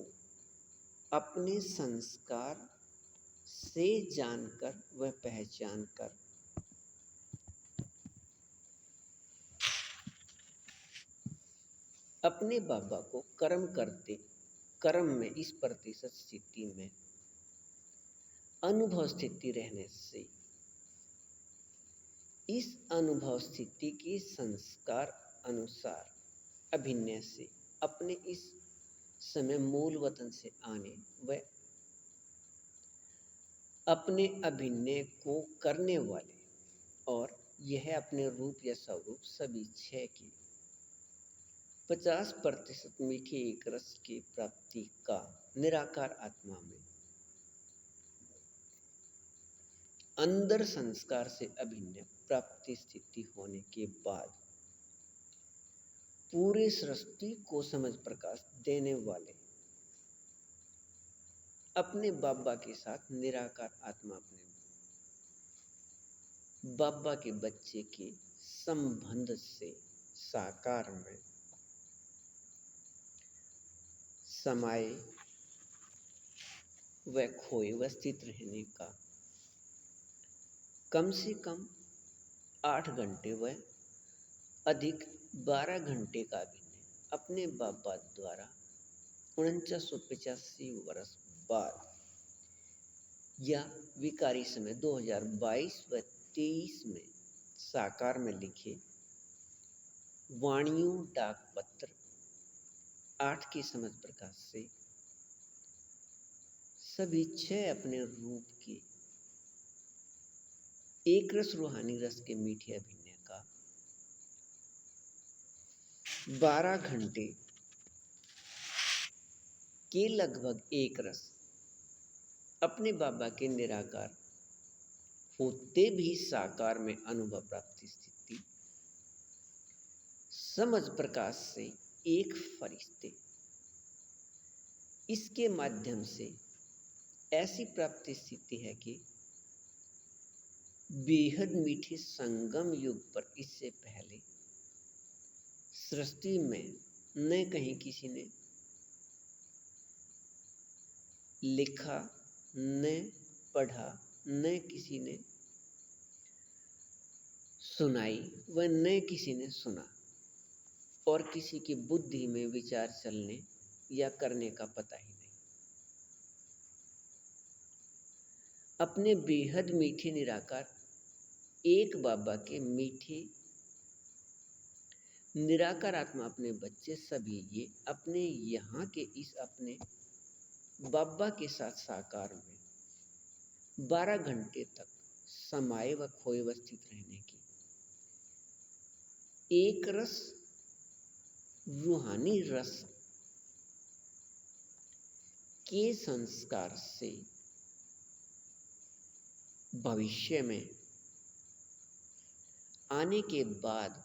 अपने संस्कार से जानकर व पहचान कर अपने बाबा को कर्म में इस प्रतिशत स्थिति में अनुभव स्थिति रहने से इस अनुभव स्थिति के संस्कार अनुसार अभिनय से अपने इस समय मूल वतन से आने व अपने अभिनय को करने वाले और यह अपने रूप या स्वरूप सभी 6 के 50% मीठे एक रस की प्राप्ति का निराकार आत्मा में अंदर संस्कार से अभिनय प्राप्ति स्थिति होने के बाद पूरे सृष्टि को समझ प्रकाश देने वाले अपने बाबा के साथ निराकार आत्मा अपने बाबा के बच्चे के संबंध से साकार में समाये व खोए व स्थित रहने का कम से कम 8 घंटे व अधिक 12 घंटे का अभिनय अपने बाबा द्वारा 4985 वर्ष बाद या विकारी समय 2022 व 23 में साकार में लिखे वाणियों डाक पत्र 8 की समझ प्रकाश से सभी 6 अपने रूप के एक रस रूहानी रस के मीठे अभिनय का 12 घंटे के लगभग एक रस अपने बाबा के निराकार होते भी साकार में अनुभव प्राप्ति स्थिति समझ प्रकाश से एक फरिश्ते इसके माध्यम से ऐसी प्राप्ति स्थिति है कि बेहद मीठे संगम युग पर इससे पहले सृष्टि में न कहीं किसी ने लिखा, न पढ़ा, न किसी ने सुनाई व न किसी ने सुना और किसी की बुद्धि में विचार चलने या करने का पता ही नहीं। अपने बेहद मीठे निराकार एक बाबा के मीठे निराकार आत्मा अपने बच्चे सभी ये अपने यहाँ के इस अपने बाबा के साथ साकार में 12 घंटे तक समाये व खोए व स्थित रहने की एक रस रूहानी रस के संस्कार से भविष्य में आने के बाद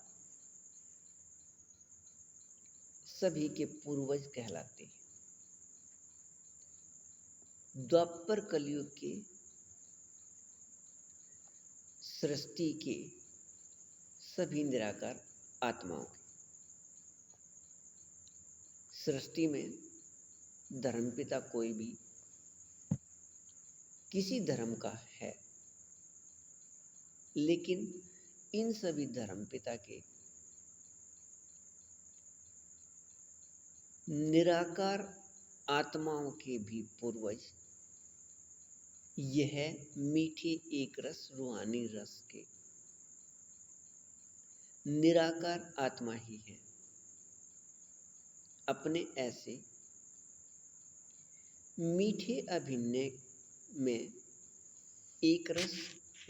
सभी के पूर्वज कहलाते हैं। द्वापर कलयुग के सृष्टि के सभी निराकार आत्माओं के सृष्टि में धर्मपिता कोई भी किसी धर्म का है, लेकिन इन सभी धर्मपिता के निराकार आत्माओं के भी पूर्वज यह मीठे एक रस रूहानी रस के निराकार आत्मा ही है। अपने ऐसे मीठे अभिनय में एक रस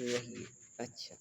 रहिए। अच्छा।